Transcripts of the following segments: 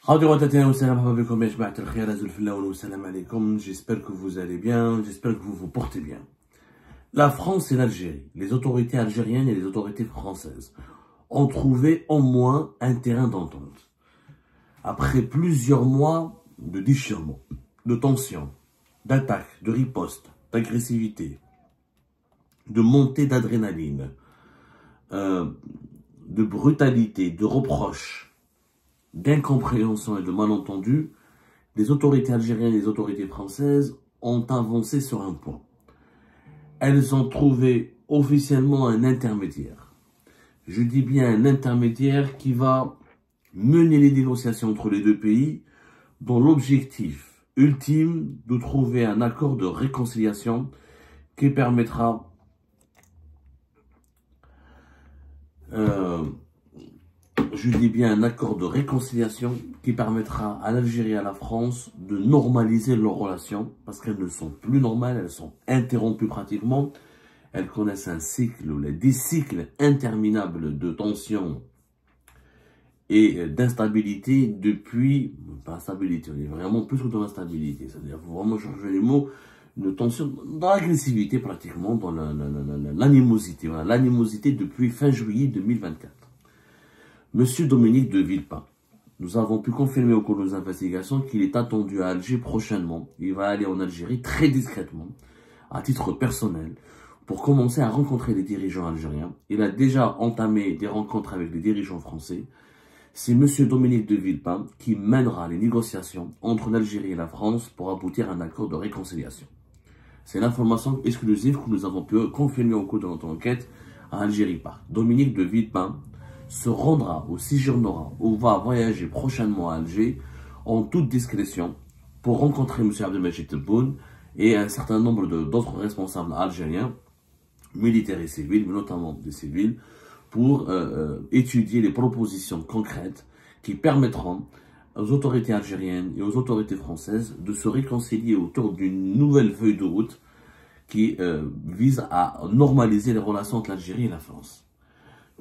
J'espère que vous allez bien, j'espère que vous vous portez bien. La France et l'Algérie, les autorités algériennes et les autorités françaises ont trouvé au moins un terrain d'entente. Après plusieurs mois de déchirement, de tension, d'attaque, de riposte, d'agressivité, de montée d'adrénaline, de brutalité, de reproches, d'incompréhension et de malentendus, les autorités algériennes et les autorités françaises ont avancé sur un point. Elles ont trouvé officiellement un intermédiaire. Je dis bien un intermédiaire qui va mener les négociations entre les deux pays dont l'objectif ultime de trouver un accord de réconciliation qui permettra je dis bien un accord de réconciliation qui permettra à l'Algérie et à la France de normaliser leurs relations parce qu'elles ne sont plus normales, elles sont interrompues pratiquement. Elles connaissent un cycle, des cycles interminables de tensions et d'instabilité depuis, pas instabilité, on est vraiment plus que dans l'instabilité, c'est-à-dire faut vraiment changer les mots, une tension, dans l'agressivité pratiquement, dans l'animosité, voilà, l'animosité depuis fin juillet 2024. Monsieur Dominique de Villepin, nous avons pu confirmer au cours de nos investigations qu'il est attendu à Alger prochainement. Il va aller en Algérie très discrètement, à titre personnel, pour commencer à rencontrer les dirigeants algériens. Il a déjà entamé des rencontres avec les dirigeants français. C'est Monsieur Dominique de Villepin qui mènera les négociations entre l'Algérie et la France pour aboutir à un accord de réconciliation. C'est l'information exclusive que nous avons pu confirmer au cours de notre enquête à Algérie Park. Dominique de Villepin se rendra ou séjournera ou va voyager prochainement à Alger en toute discrétion pour rencontrer M. Abdelmajid Tebboune et un certain nombre d'autres responsables algériens, militaires et civils, mais notamment des civils, pour étudier les propositions concrètes qui permettront aux autorités algériennes et aux autorités françaises de se réconcilier autour d'une nouvelle feuille de route qui vise à normaliser les relations entre l'Algérie et la France.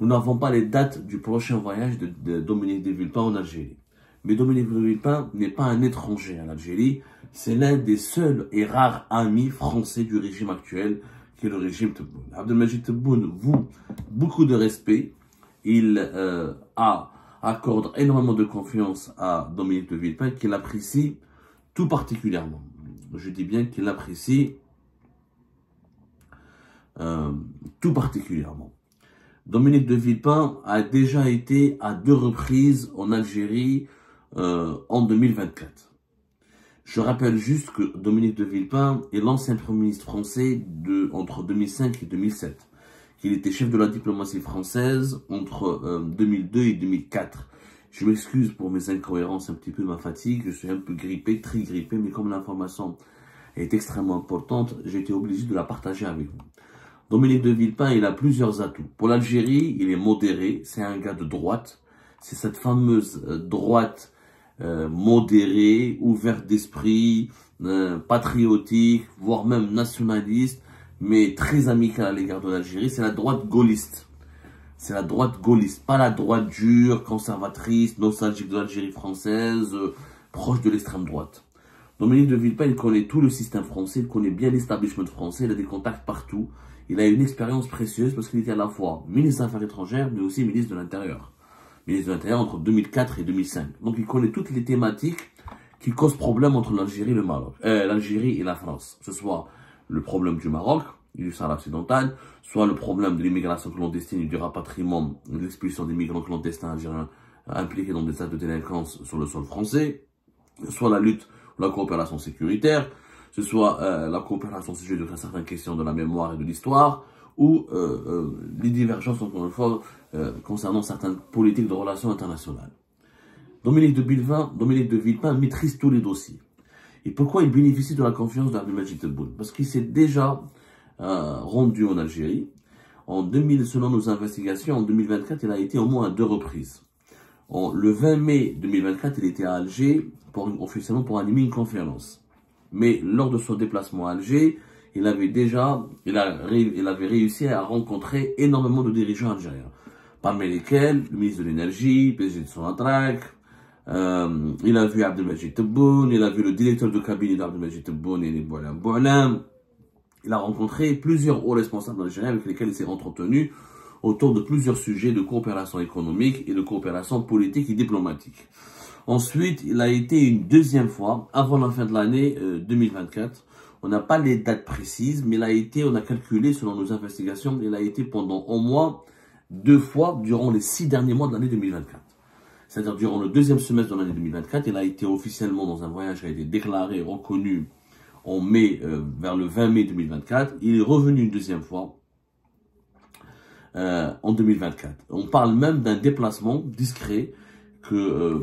Nous n'avons pas les dates du prochain voyage de Dominique de Villepin en Algérie. Mais Dominique de Villepin n'est pas un étranger à l'Algérie, c'est l'un des seuls et rares amis français du régime actuel, qui est le régime Tebboune. Abdelmajid Tebboune voue beaucoup de respect, il accorde énormément de confiance à Dominique de Villepin, qu'il apprécie tout particulièrement. Je dis bien qu'il l'apprécie tout particulièrement. Dominique de Villepin a déjà été à 2 reprises en Algérie en 2024. Je rappelle juste que Dominique de Villepin est l'ancien Premier ministre français entre 2005 et 2007. Qu'il était chef de la diplomatie française entre 2002 et 2004. Je m'excuse pour mes incohérences, un petit peu ma fatigue, je suis un peu grippé, très grippé, mais comme l'information est extrêmement importante, j'ai été obligé de la partager avec vous. Dominique de Villepin, il a plusieurs atouts. Pour l'Algérie, il est modéré, c'est un gars de droite. C'est cette fameuse droite modérée, ouverte d'esprit, patriotique, voire même nationaliste, mais très amicale à l'égard de l'Algérie. C'est la droite gaulliste. C'est la droite gaulliste, pas la droite dure, conservatrice, nostalgique de l'Algérie française, proche de l'extrême droite. Dominique de Villepin, il connaît tout le système français, il connaît bien l'establishment français, il a des contacts partout. Il a une expérience précieuse parce qu'il était à la fois ministre des Affaires étrangères, mais aussi ministre de l'Intérieur. Ministre de l'Intérieur entre 2004 et 2005. Donc il connaît toutes les thématiques qui causent problème entre l'Algérie et le Maroc, l'Algérie et la France. Que ce soit le problème du Maroc, du Sahara occidental, soit le problème de l'immigration clandestine et du rapatriement, de l'expulsion des migrants clandestins algériens impliqués dans des actes de délinquance sur le sol français, soit la lutte ou la coopération sécuritaire, que ce soit la coopération au sujet de certaines questions de la mémoire et de l'histoire, ou les divergences, encore une fois, concernant certaines politiques de relations internationales. Dominique de Villepin maîtrise tous les dossiers. Et pourquoi il bénéficie de la confiance d'Abdelmajid Tebboune? Parce qu'il s'est déjà rendu en Algérie. Selon nos investigations, en 2024, il a été au moins à 2 reprises. Le 20 mai 2024, il était à Alger, officiellement pour animer une conférence. Mais lors de son déplacement à Alger, il avait réussi à rencontrer énormément de dirigeants algériens. Parmi lesquels le ministre de l'énergie, le PDG de Sonatrach, Il a vu Abdelmadjid Tebboune, il a vu le directeur de cabinet d'Abdelmadjid Tebboune et les Boualem. Il a rencontré plusieurs hauts responsables algériens avec lesquels il s'est entretenu autour de plusieurs sujets de coopération économique et de coopération politique et diplomatique. Ensuite, il a été une deuxième fois, avant la fin de l'année 2024. On n'a pas les dates précises, mais on a calculé selon nos investigations, il a été pendant au moins 2 fois durant les 6 derniers mois de l'année 2024. C'est-à-dire durant le deuxième semestre de l'année 2024, il a été officiellement dans un voyage qui a été déclaré, reconnu en mai, vers le 20 mai 2024. Il est revenu une deuxième fois en 2024. On parle même d'un déplacement discret que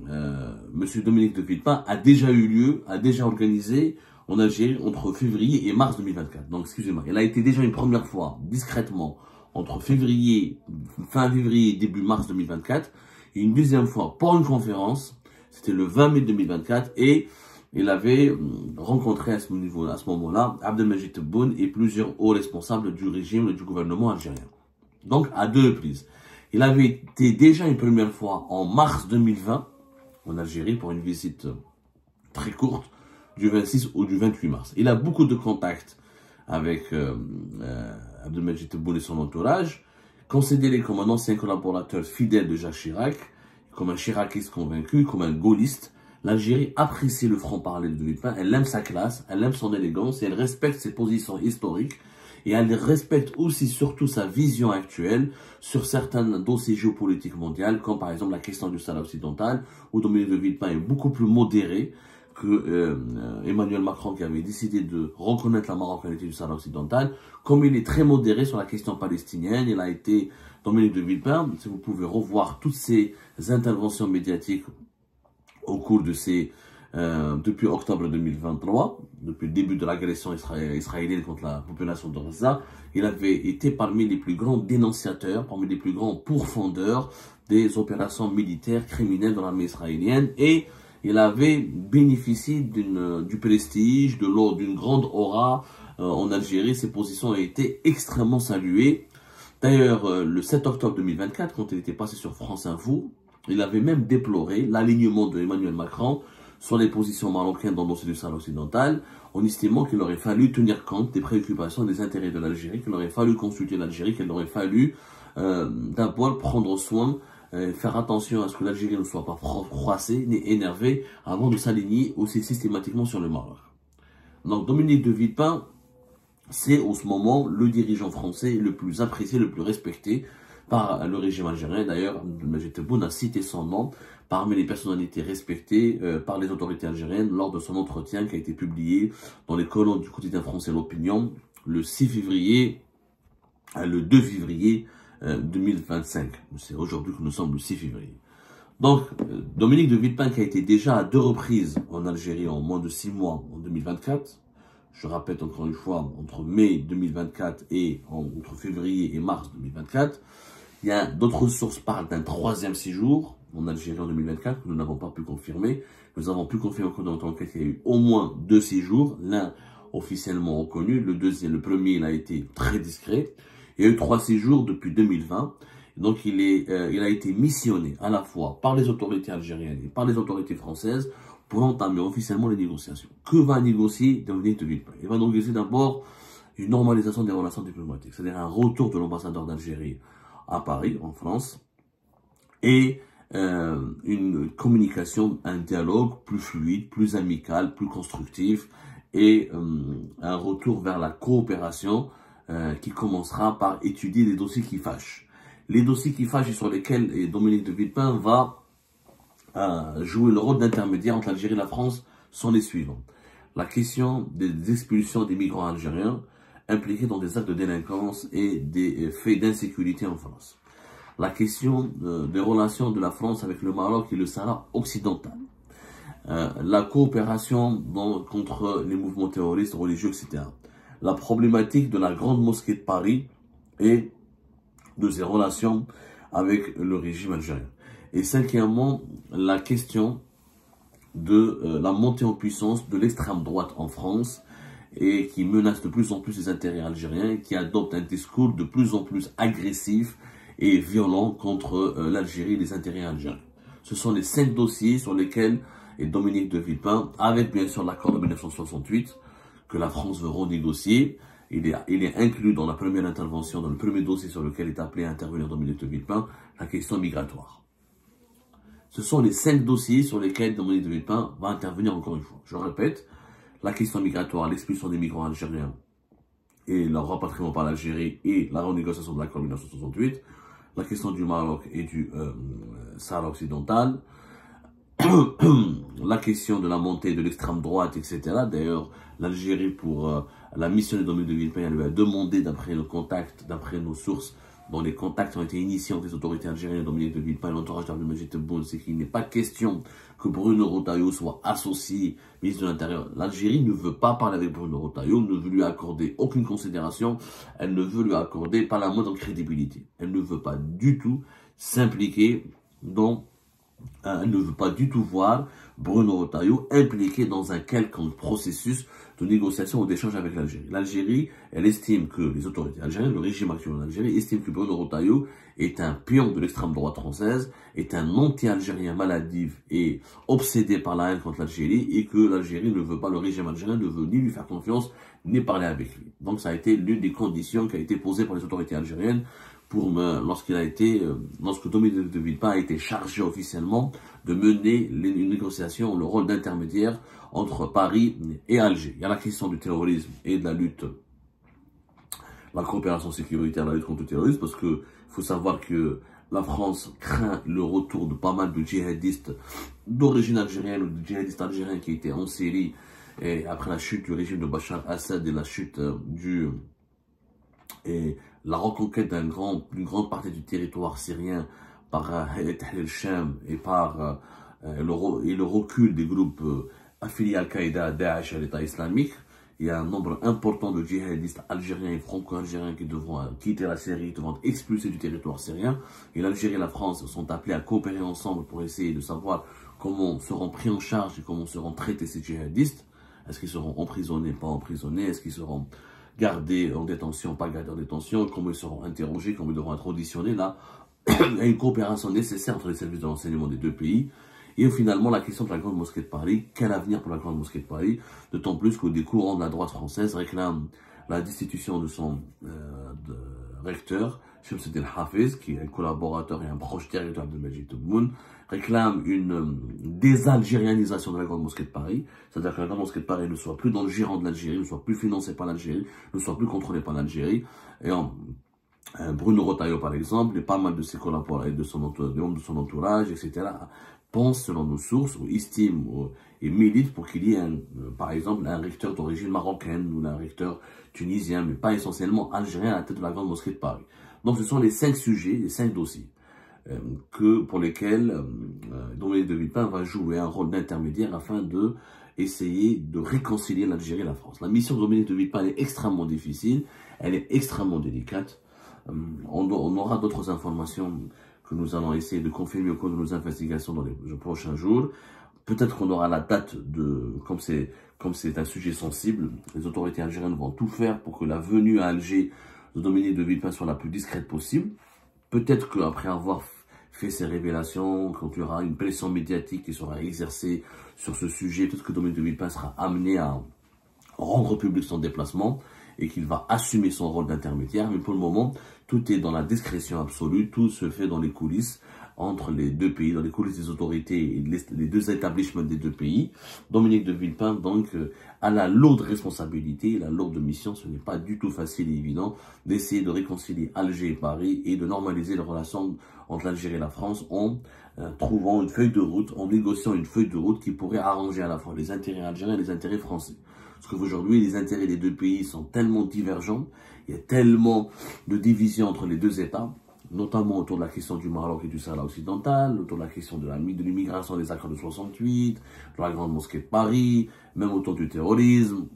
M. Dominique de Villepin a déjà eu lieu, a déjà organisé en Algérie entre février et mars 2024. Donc, excusez-moi, il a été déjà une première fois, discrètement, entre février, fin février et début mars 2024, et une deuxième fois pour une conférence, c'était le 20 mai 2024, et il avait rencontré à ce moment-là Abdelmadjid Tebboune et plusieurs hauts responsables du régime et du gouvernement algérien. Donc, à 2 reprises. Il avait été déjà une première fois en mars 2020 en Algérie pour une visite très courte du 26 ou du 28 mars. Il a beaucoup de contacts avec Abdelmadjid Tebboune et son entourage, considéré comme un ancien collaborateur fidèle de Jacques Chirac, comme un chiraciste convaincu, comme un gaulliste. L'Algérie apprécie le franc-parler de Villepin, elle aime sa classe, elle aime son élégance, et elle respecte ses positions historiques, et elle respecte aussi surtout sa vision actuelle sur certains dossiers géopolitiques mondiaux, comme par exemple la question du Sahara occidental, où Dominique de Villepin est beaucoup plus modéré que Emmanuel Macron, qui avait décidé de reconnaître la marocanité du Sahara occidental. Comme il est très modéré sur la question palestinienne, il a été, Dominique de Villepin, si vous pouvez revoir toutes ces interventions médiatiques au cours de depuis octobre 2023, depuis le début de l'agression israélienne contre la population de Gaza, il avait été parmi les plus grands dénonciateurs, parmi les plus grands pourfendeurs des opérations militaires criminelles dans l'armée israélienne, et il avait bénéficié du prestige, d'une grande aura en Algérie. Ses positions ont été extrêmement saluées. D'ailleurs, le 7 octobre 2024, quand il était passé sur France Info, il avait même déploré l'alignement de Emmanuel Macron sur les positions marocaines dans le dossier du Sahara occidental, en estimant qu'il aurait fallu tenir compte des préoccupations et des intérêts de l'Algérie, qu'il aurait fallu consulter l'Algérie, qu'il aurait fallu d'abord prendre soin, faire attention à ce que l'Algérie ne soit pas froissée ni énervée avant de s'aligner aussi systématiquement sur le Maroc. Donc Dominique de Villepin, c'est en ce moment le dirigeant français le plus apprécié, le plus respecté par le régime algérien. D'ailleurs, Abdelmadjid Tebboune a cité son nom parmi les personnalités respectées par les autorités algériennes lors de son entretien qui a été publié dans les colonnes du quotidien français L'Opinion le 2 février 2025. C'est aujourd'hui que nous sommes le 6 février. Donc, Dominique de Villepin, qui a été déjà à 2 reprises en Algérie en moins de 6 mois en 2024, je répète encore une fois, entre mai 2024 et entre février et mars 2024, il y a d'autres sources parlent d'un 3e séjour en Algérie en 2024, que nous n'avons pas pu confirmer. Nous avons pu confirmer que dans notre enquête, il y a eu au moins 2 séjours, l'un officiellement reconnu, le premier, il a été très discret. Il y a eu 3 séjours depuis 2020. Donc, il a été missionné à la fois par les autorités algériennes et par les autorités françaises pour entamer officiellement les négociations. Que va négocier Dominique de Villepin? Il va négocier d'abord une normalisation des relations diplomatiques, c'est-à-dire un retour de l'ambassadeur d'Algérie à Paris, en France, et une communication, un dialogue plus fluide, plus amical, plus constructif, et un retour vers la coopération qui commencera par étudier les dossiers qui fâchent. Les dossiers qui fâchent et sur lesquels Dominique de Villepin va jouer le rôle d'intermédiaire entre l'Algérie et la France sont les suivants. La question des expulsions des migrants algériens impliqués dans des actes de délinquance et des faits d'insécurité en France. La question des relations de la France avec le Maroc et le Sahara occidental. La coopération contre les mouvements terroristes, religieux, etc. La problématique de la grande mosquée de Paris et de ses relations avec le régime algérien. Et cinquièmement, la question de la montée en puissance de l'extrême droite en France et qui menace de plus en plus les intérêts algériens, qui adopte un discours de plus en plus agressif et violent contre l'Algérie et les intérêts algériens. Ce sont les 5 dossiers sur lesquels et Dominique de Villepin, avec bien sûr l'accord de 1968, que la France veut renégocier. Il est inclus dans la première intervention, dans le premier dossier sur lequel est appelé à intervenir Dominique de Villepin, la question migratoire. Ce sont les 5 dossiers sur lesquels Dominique de Villepin va intervenir encore une fois. Je répète, la question migratoire, l'expulsion des migrants algériens et leur rapatriement par l'Algérie et la renégociation de l'accord de 1968, la question du Maroc et du Sahara occidental, la question de la montée de l'extrême droite, etc. D'ailleurs, l'Algérie, pour la mission de Dominique de Villepin, elle lui a demandé, d'après nos contacts, d'après nos sources, dont les contacts ont été initiés entre les autorités algériennes et Dominique de Villepin et l'entourage d'Abdelmadjid Tebboune, c'est qu'il n'est pas question que Bruno Retailleau soit associé ministre de l'Intérieur. L'Algérie ne veut pas parler avec Bruno Retailleau, ne veut lui accorder aucune considération, elle ne veut lui accorder pas la moindre crédibilité. Elle ne veut pas du tout s'impliquer dans... Elle ne veut pas du tout voir Bruno Retailleau impliqué dans un quelconque processus de négociation ou d'échange avec l'Algérie. L'Algérie, elle estime que les autorités algériennes, le régime actuel en Algérie, estime que Bruno Retailleau est un pion de l'extrême droite française, est un anti-algérien maladif et obsédé par la haine contre l'Algérie, et que l'Algérie ne veut pas, le régime algérien ne veut ni lui faire confiance, ni parler avec lui. Donc ça a été l'une des conditions qui a été posée par les autorités algériennes lorsque Dominique de Villepin a été chargé officiellement de mener les négociations, le rôle d'intermédiaire entre Paris et Alger. Il y a la question du terrorisme et de la lutte, la coopération sécuritaire, la lutte contre le terrorisme, parce que faut savoir que la France craint le retour de pas mal de djihadistes d'origine algérienne ou de djihadistes algériens qui étaient en Syrie et après la chute du régime de Bachar Assad et la chute et la reconquête d'une grande partie du territoire syrien par Hayat al-Sham et par le recul des groupes affiliés à Al-Qaïda, Daesh et l'État islamique. Il y a un nombre important de djihadistes algériens et franco-algériens qui devront quitter la Syrie, devront être expulsés du territoire syrien. Et l'Algérie et la France sont appelés à coopérer ensemble pour essayer de savoir comment seront pris en charge et comment seront traités ces djihadistes. Est-ce qu'ils seront emprisonnés, pas emprisonnés? Est-ce qu'ils seront gardés en détention, pas gardés en détention? Comment ils seront interrogés? Comment ils devront être auditionnés? Là, il y a une coopération nécessaire entre les services de renseignement des deux pays. Et finalement, la question de la Grande Mosquée de Paris, quel avenir pour la Grande Mosquée de Paris? D'autant plus que des courants de la droite française réclament la destitution de son recteur, Chemseddine Hafez, qui est un collaborateur et un proche directeur d'Abdelmadjid Tebboune, réclame une désalgérianisation de la Grande Mosquée de Paris, c'est-à-dire que la Grande Mosquée de Paris ne soit plus dans le giron de l'Algérie, ne soit plus financée par l'Algérie, ne soit plus contrôlée par l'Algérie. Et Bruno Retailleau, par exemple, et pas mal de ses collaborateurs, des membres de son entourage, etc., pensent, selon nos sources, ou estiment et militent pour qu'il y ait, par exemple, un recteur d'origine marocaine ou un recteur tunisien, mais pas essentiellement algérien à la tête de la Grande Mosquée de Paris. Donc ce sont les 5 sujets, les 5 dossiers pour lesquels Dominique de Villepin va jouer un rôle d'intermédiaire afin de essayer de réconcilier l'Algérie et la France. La mission de Dominique de Villepin est extrêmement difficile, elle est extrêmement délicate. On aura d'autres informations que nous allons essayer de confirmer au cours de nos investigations dans les prochains jours. Peut-être qu'on aura la date comme c'est un sujet sensible, les autorités algériennes vont tout faire pour que la venue à Alger de Dominique de Villepin soit la plus discrète possible. Peut-être qu'après avoir fait ces révélations, quand il y aura une pression médiatique qui sera exercée sur ce sujet, peut-être que Dominique de Villepin sera amené à rendre public son déplacement et qu'il va assumer son rôle d'intermédiaire. Mais pour le moment, tout est dans la discrétion absolue, tout se fait dans les coulisses entre les deux pays, dans les coulisses des autorités et les deux établissements des deux pays. Dominique de Villepin, donc, a la lourde responsabilité, la lourde mission. Ce n'est pas du tout facile et évident d'essayer de réconcilier Alger et Paris et de normaliser les relations entre l'Algérie et la France en trouvant une feuille de route, en négociant une feuille de route qui pourrait arranger à la fois les intérêts algériens et les intérêts français. Parce qu'aujourd'hui, les intérêts des deux pays sont tellement divergents, il y a tellement de divisions entre les deux États, notamment autour de la question du Maroc et du Sahara occidental, autour de la question de l'immigration des accords de 68, de la Grande Mosquée de Paris, même autour du terrorisme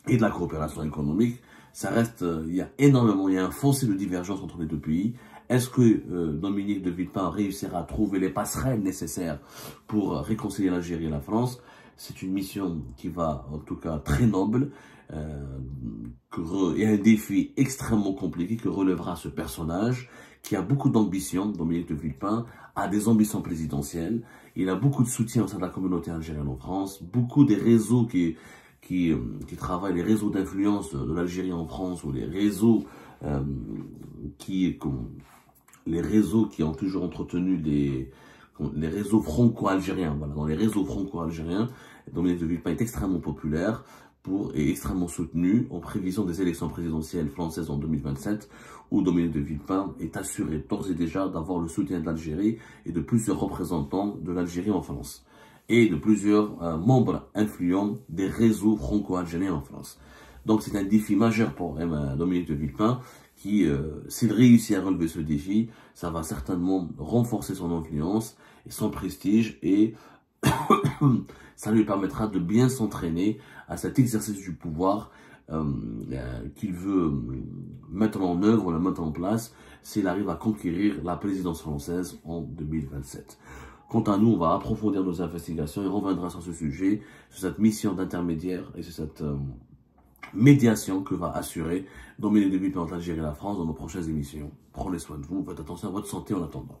et de la coopération économique. Ça reste, il y a un fossé de divergence entre les deux pays. Est-ce que Dominique de Villepin réussira à trouver les passerelles nécessaires pour réconcilier l'Algérie et la France? C'est une mission qui va, en tout cas, très noble, et un défi extrêmement compliqué que relèvera ce personnage qui a beaucoup d'ambition. Dominique de Villepin a des ambitions présidentielles. Il a beaucoup de soutien au sein de la communauté algérienne en France. Beaucoup des réseaux qui travaillent, les réseaux d'influence de l'Algérie en France, ou les réseaux qui ont toujours entretenu les réseaux franco-algériens. Voilà, dans les réseaux franco-algériens, Dominique de Villepin est extrêmement populaire et extrêmement soutenu en prévision des élections présidentielles françaises en 2027, où Dominique de Villepin est assuré d'ores et déjà d'avoir le soutien de l'Algérie et de plusieurs représentants de l'Algérie en France, et de plusieurs membres influents des réseaux franco-algériens en France. Donc c'est un défi majeur pour Dominique de Villepin, qui, s'il réussit à relever ce défi, ça va certainement renforcer son influence et son prestige, et ça lui permettra de bien s'entraîner à cet exercice du pouvoir qu'il veut mettre en œuvre, la mettre en place, s'il arrive à conquérir la présidence française en 2027. Quant à nous, on va approfondir nos investigations et on reviendra sur ce sujet, sur cette mission d'intermédiaire et sur cette médiation que va assurer Dominique de Villepin entre l'Algérie et la France dans nos prochaines émissions. Prenez soin de vous, faites attention à votre santé en attendant.